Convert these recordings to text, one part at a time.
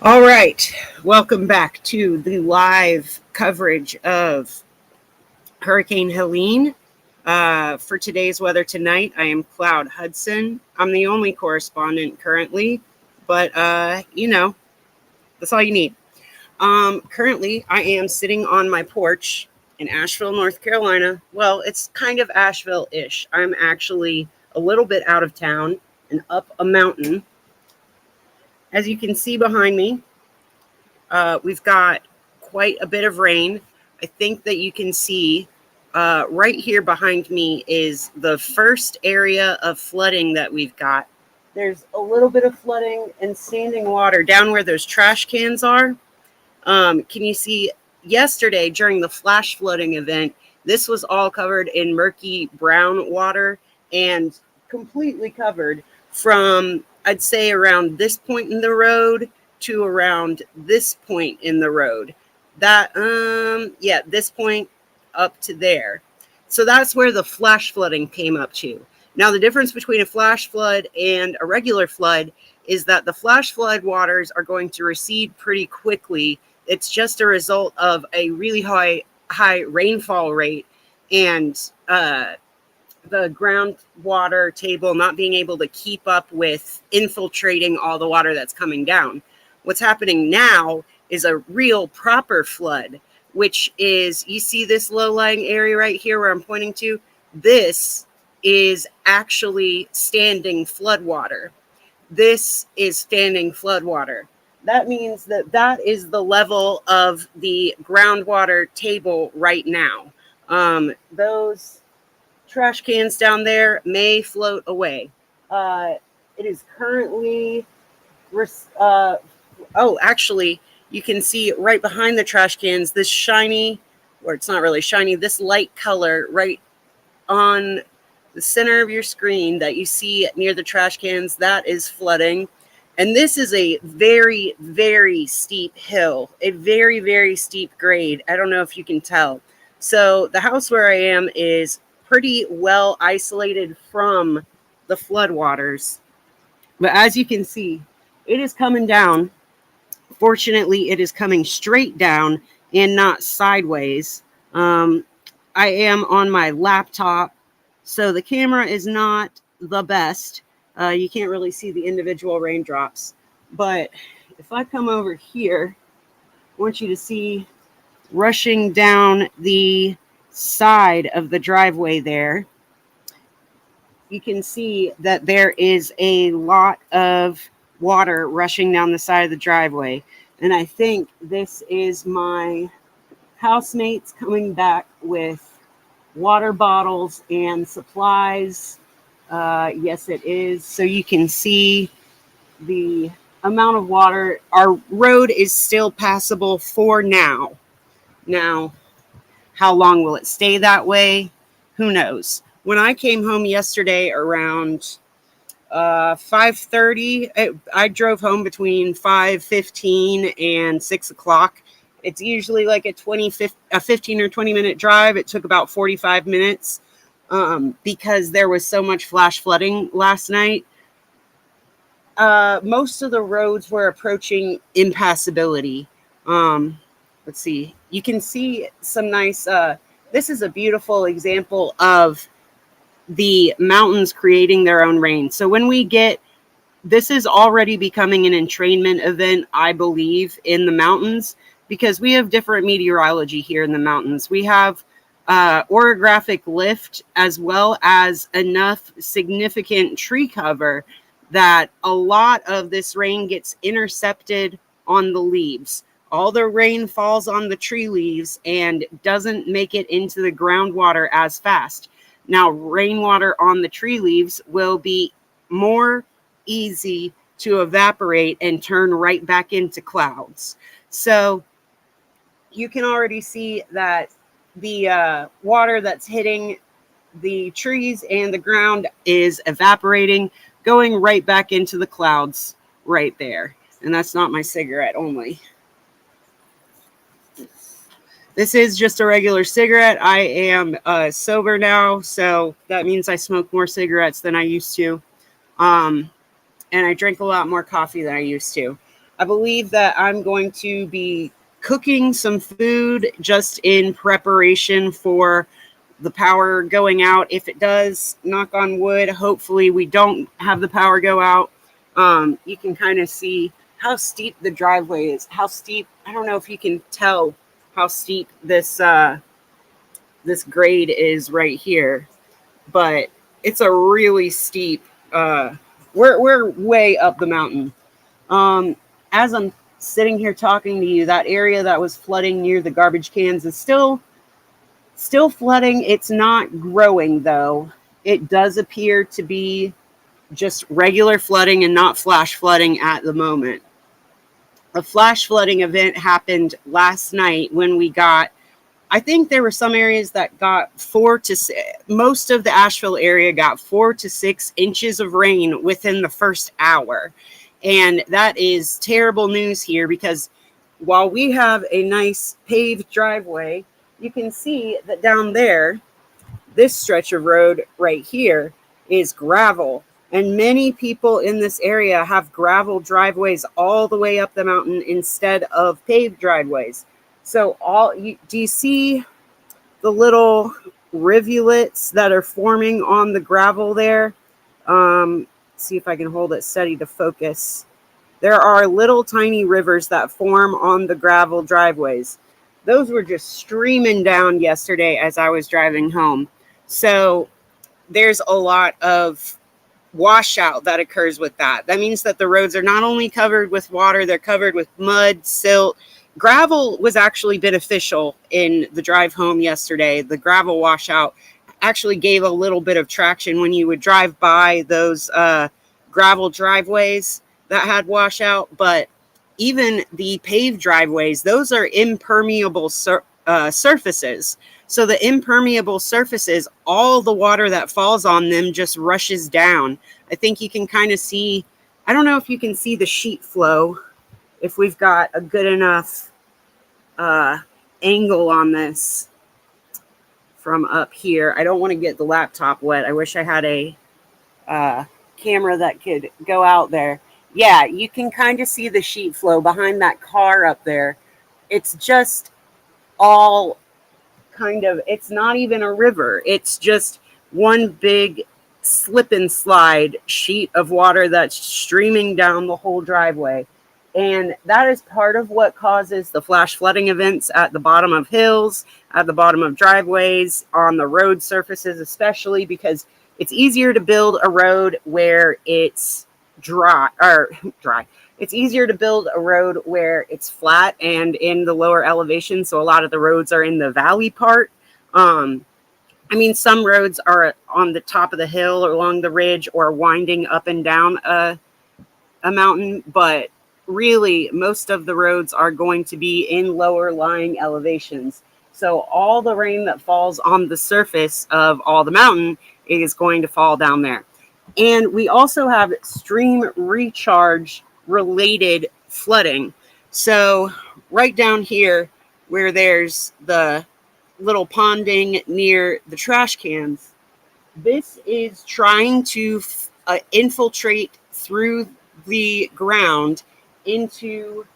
All right, welcome back to the live coverage of Hurricane Helene. For today's weather tonight, I am Cloud Hudson. I'm the only correspondent currently, but that's all you need. Currently, I am sitting on my porch in Asheville, North Carolina. Well, it's kind of Asheville-ish. I'm actually a little bit out of town and up a mountain. As you can see behind me, we've got quite a bit of rain. I think that you can see right here behind me is the first area of flooding that we've got. There's a little bit of flooding and standing water down where those trash cans are. Can you see yesterday during the flash flooding event, this was all covered in murky brown water and completely covered from, I'd say, around this point in the road to around this point in the road. This point up to there. So that's where the flash flooding came up to. Now, the difference between a flash flood and a regular flood is that the flash flood waters are going to recede pretty quickly. It's just a result of a really high rainfall rate and the groundwater table not being able to keep up with infiltrating all the water that's coming down. What's happening now is a real proper flood, which is, you see this low-lying area right here where I'm pointing to? This is actually standing floodwater. This is standing floodwater. That means that that is the level of the groundwater table right now. Those trash cans down there may float away. It is currently... actually, you can see right behind the trash cans, this shiny, or it's not really shiny, this light color right on the center of your screen that you see near the trash cans, that is flooding. And this is a very, very steep hill, a very, very steep grade. I don't know if you can tell. So the house where I am is pretty well isolated from the floodwaters. But as you can see, it is coming down. Fortunately, it is coming straight down and not sideways. I am on my laptop, so the camera is not the best. You can't really see the individual raindrops. But if I come over here, I want you to see rushing down the side of the driveway there. You can see that there is a lot of water rushing down the side of the driveway. And I think this is my housemates coming back with water bottles and supplies. Yes, it is. So you can see the amount of water. Our road is still passable for now. Now, how long will it stay that way? Who knows? When I came home yesterday around 5:30, I drove home between 5:15 and 6 o'clock. It's usually like a 15 or 20 minute drive. It took about 45 minutes because there was so much flash flooding last night. Most of the roads were approaching impassability. Let's see. You can see some nice, this is a beautiful example of the mountains creating their own rain. So when we get, this is already becoming an entrainment event, I believe, in the mountains, because we have different meteorology here in the mountains. We have orographic lift as well as enough significant tree cover that a lot of this rain gets intercepted on the leaves. All the rain falls on the tree leaves and doesn't make it into the groundwater as fast. Now, rainwater on the tree leaves will be more easy to evaporate and turn right back into clouds. So you can already see that the water that's hitting the trees and the ground is evaporating, going right back into the clouds right there. And that's not my cigarette only. This is just a regular cigarette. I am sober now, so that means I smoke more cigarettes than I used to. And I drink a lot more coffee than I used to. I believe that I'm going to be cooking some food just in preparation for the power going out. If it does, knock on wood, hopefully we don't have the power go out. You can kind of see how steep the driveway is. How steep, I don't know if you can tell how steep this grade is right here, but it's a really steep. We're way up the mountain. As I'm sitting here talking to you, that area that was flooding near the garbage cans is still flooding. It's not growing though. It does appear to be just regular flooding and not flash flooding at the moment. A flash flooding event happened last night when we got, I think there were some areas that got most of the Asheville area got 4 to 6 inches of rain within the first hour. And that is terrible news here, because while we have a nice paved driveway, you can see that down there, this stretch of road right here is gravel. And many people in this area have gravel driveways all the way up the mountain instead of paved driveways. So do you see the little rivulets that are forming on the gravel there? See if I can hold it steady to focus. There are little tiny rivers that form on the gravel driveways. Those were just streaming down yesterday as I was driving home. So there's a lot of washout that occurs with that. That means that the roads are not only covered with water, they're covered with mud, silt. Gravel was actually beneficial in the drive home yesterday. The gravel washout actually gave a little bit of traction when you would drive by those gravel driveways that had washout. But even the paved driveways, those are impermeable surfaces. So the impermeable surfaces, all the water that falls on them just rushes down. I think you can kind of see, I don't know if you can see the sheet flow, if we've got a good enough angle on this from up here. I don't want to get the laptop wet. I wish I had a camera that could go out there. Yeah, you can kind of see the sheet flow behind that car up there. It's just all kind of, it's not even a river. It's just one big slip and slide sheet of water that's streaming down the whole driveway. And that is part of what causes the flash flooding events at the bottom of hills, at the bottom of driveways, on the road surfaces, especially because it's easier to build a road where it's dry. It's easier to build a road where it's flat and in the lower elevation. So a lot of the roads are in the valley part. I mean, some roads are on the top of the hill or along the ridge or winding up and down a mountain, but really most of the roads are going to be in lower lying elevations. So all the rain that falls on the surface of all the mountain is going to fall down there. And we also have stream recharge related flooding. So right down here where there's the little ponding near the trash cans, this is trying to infiltrate through the ground into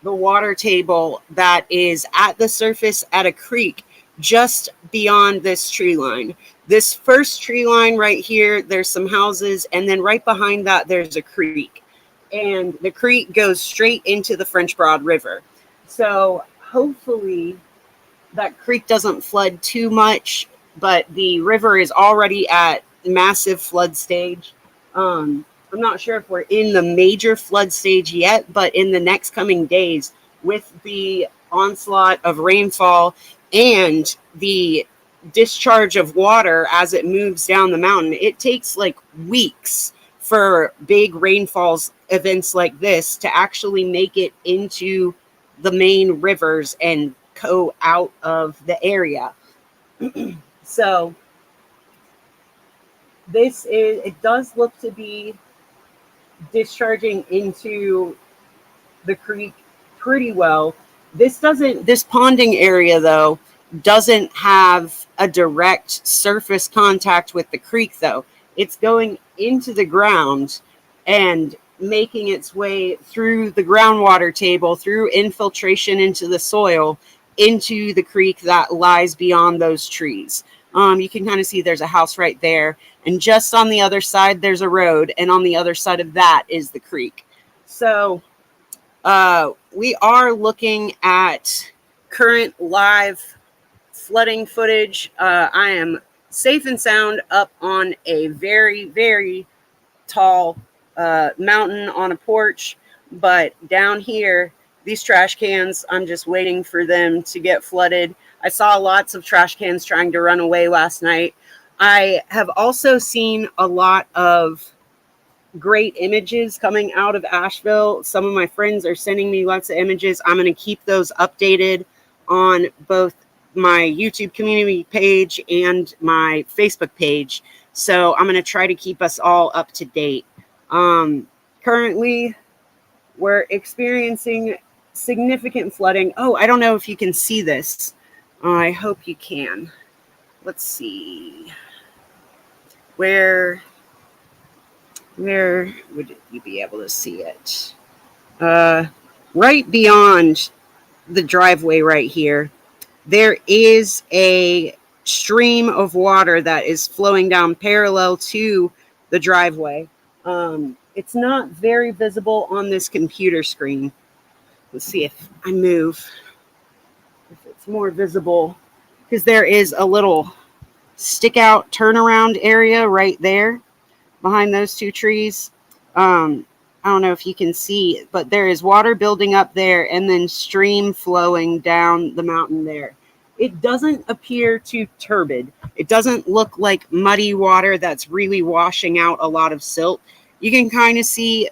the water table that is at the surface at a creek just beyond this tree line. This first tree line right here, there's some houses, and then right behind that there's a creek, and the creek goes straight into the French Broad River. So hopefully that creek doesn't flood too much, but the river is already at massive flood stage. I'm not sure if we're in the major flood stage yet, but in the next coming days, with the onslaught of rainfall and the discharge of water as it moves down the mountain, it takes like weeks for big rainfalls events like this to actually make it into the main rivers and go out of the area. So it does look to be discharging into the creek pretty well. This ponding area though doesn't have a direct surface contact with the creek though. It's going into the ground, and making its way through the groundwater table, through infiltration into the soil, into the creek that lies beyond those trees. You can kind of see there's a house right there, and just on the other side there's a road, and on the other side of that is the creek. So we are looking at current live flooding footage. I am safe and sound up on a very, very tall mountain on a porch, but down here, these trash cans, I'm just waiting for them to get flooded. I saw lots of trash cans trying to run away last night. I have also seen a lot of great images coming out of Asheville. Some of my friends are sending me lots of images. I'm going to keep those updated on both my YouTube community page and my Facebook page. So I'm going to try to keep us all up to date. Currently, we're experiencing significant flooding. Oh, I don't know if you can see this. I hope you can. Let's see. Where would you be able to see it? Right beyond the driveway right here, there is a stream of water that is flowing down parallel to the driveway. It's not very visible on this computer screen. Let's see if I move, if it's more visible, because there is a little stick out turnaround area right there behind those two trees. I don't know if you can see, but there is water building up there and then stream flowing down the mountain there. It doesn't appear too turbid. It doesn't look like muddy water that's really washing out a lot of silt. You can kind of see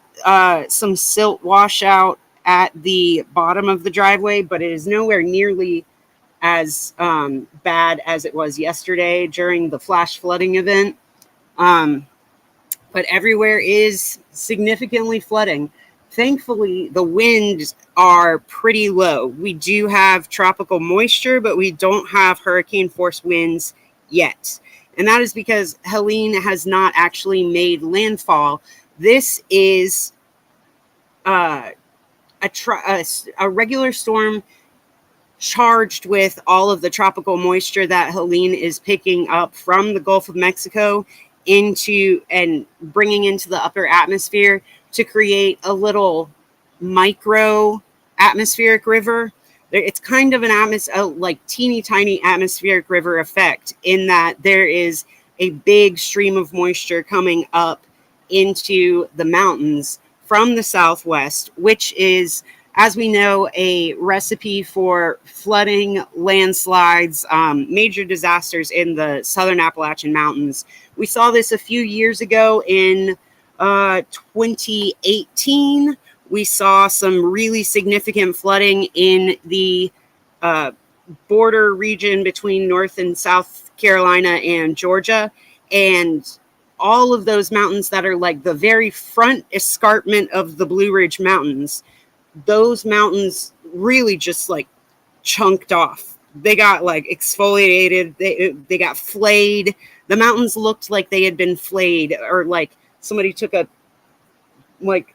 some silt washout at the bottom of the driveway, but it is nowhere nearly as bad as it was yesterday during the flash flooding event. But everywhere is significantly flooding. Thankfully, the winds are pretty low. We do have tropical moisture, but we don't have hurricane force winds yet. And that is because Helene has not actually made landfall. This is a regular storm charged with all of the tropical moisture that Helene is picking up from the Gulf of Mexico into and bringing into the upper atmosphere to create a little micro atmospheric river. It's kind of an like teeny tiny atmospheric river effect, in that there is a big stream of moisture coming up into the mountains from the southwest, which is, as we know, a recipe for flooding, landslides, major disasters in the southern Appalachian Mountains. We saw this a few years ago in 2018. We saw some really significant flooding in the border region between North and South Carolina and Georgia. And all of those mountains that are like the very front escarpment of the Blue Ridge Mountains, those mountains really just like chunked off. They got like exfoliated. They got flayed. The mountains looked like they had been flayed, or like somebody took a like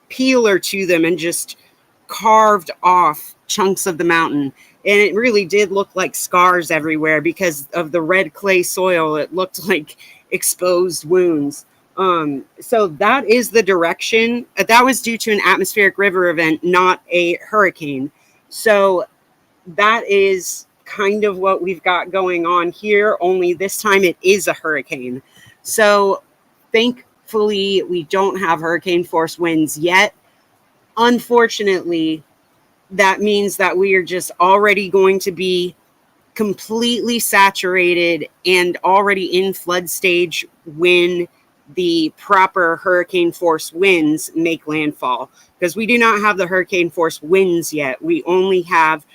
peeler to them and just carved off chunks of the mountain. And it really did look like scars everywhere because of the red clay soil. It looked like exposed wounds. So that is the direction. That was due to an atmospheric river event, not a hurricane. So that is kind of what we've got going on here, only this time it is a hurricane. So thankfully, we don't have hurricane force winds yet. Unfortunately, that means that we are just already going to be completely saturated and already in flood stage when the proper hurricane force winds make landfall, because we do not have the hurricane force winds yet. We only have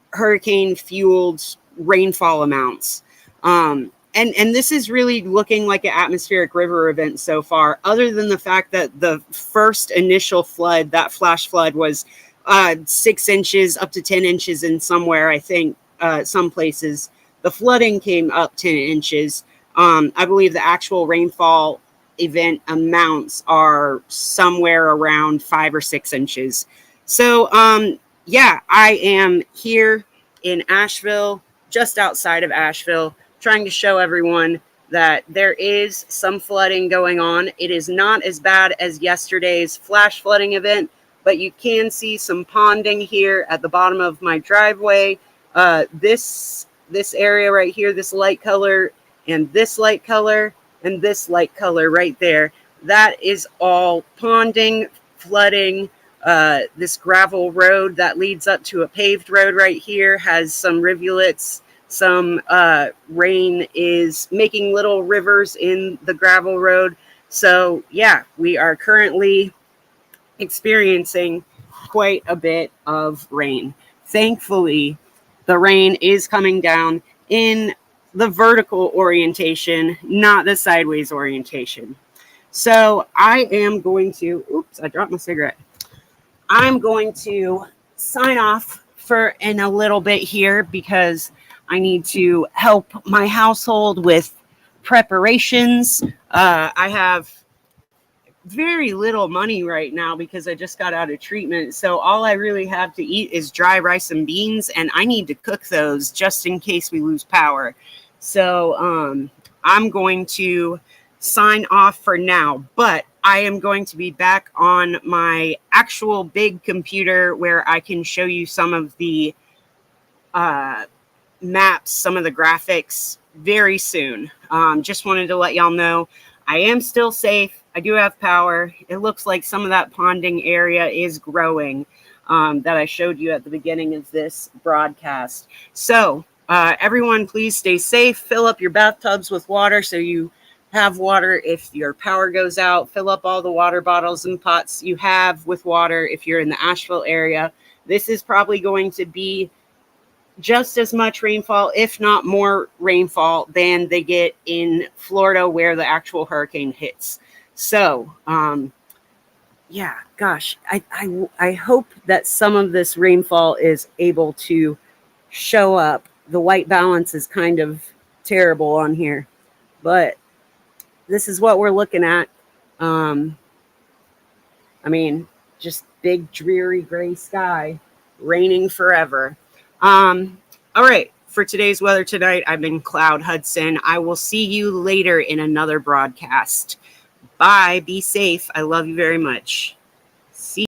hurricane fueled rainfall amounts. And this is really looking like an atmospheric river event so far, other than the fact that the first initial flood, that flash flood, was 6 inches up to 10 inches in somewhere, I think, some places. The flooding came up 10 inches. I believe the actual rainfall event amounts are somewhere around 5 or 6 inches. So, yeah, I am here in Asheville, just outside of Asheville, trying to show everyone that there is some flooding going on. It is not as bad as yesterday's flash flooding event, but you can see some ponding here at the bottom of my driveway. This area right here, this light color and this light color and this light color right there, that is all ponding, flooding. This gravel road that leads up to a paved road right here has some rivulets. Some rain is making little rivers in the gravel road. So yeah, we are currently experiencing quite a bit of rain. Thankfully, the rain is coming down in the vertical orientation, not the sideways orientation. So I am going to, oops, I dropped my cigarette. I'm going to sign off for in a little bit here because I need to help my household with preparations. I have very little money right now because I just got out of treatment. So all I really have to eat is dry rice and beans, and I need to cook those just in case we lose power. So I'm going to sign off for now, but I am going to be back on my actual big computer where I can show you some of the maps, some of the graphics very soon. Just wanted to let y'all know I am still safe. I do have power. It looks like some of that ponding area is growing that I showed you at the beginning of this broadcast. So everyone, please stay safe. Fill up your bathtubs with water so you have water if your power goes out. Fill up all the water bottles and pots you have with water if you're in the Asheville area. This is probably going to be just as much rainfall, if not more rainfall, than they get in Florida where the actual hurricane hits. So, yeah, gosh, I hope that some of this rainfall is able to show up. The white balance is kind of terrible on here, but this is what we're looking at. I mean, just big, dreary, gray sky, raining forever. All right. For today's weather tonight, I've been Cloud Hudson. I will see you later in another broadcast. Bye. Be safe. I love you very much.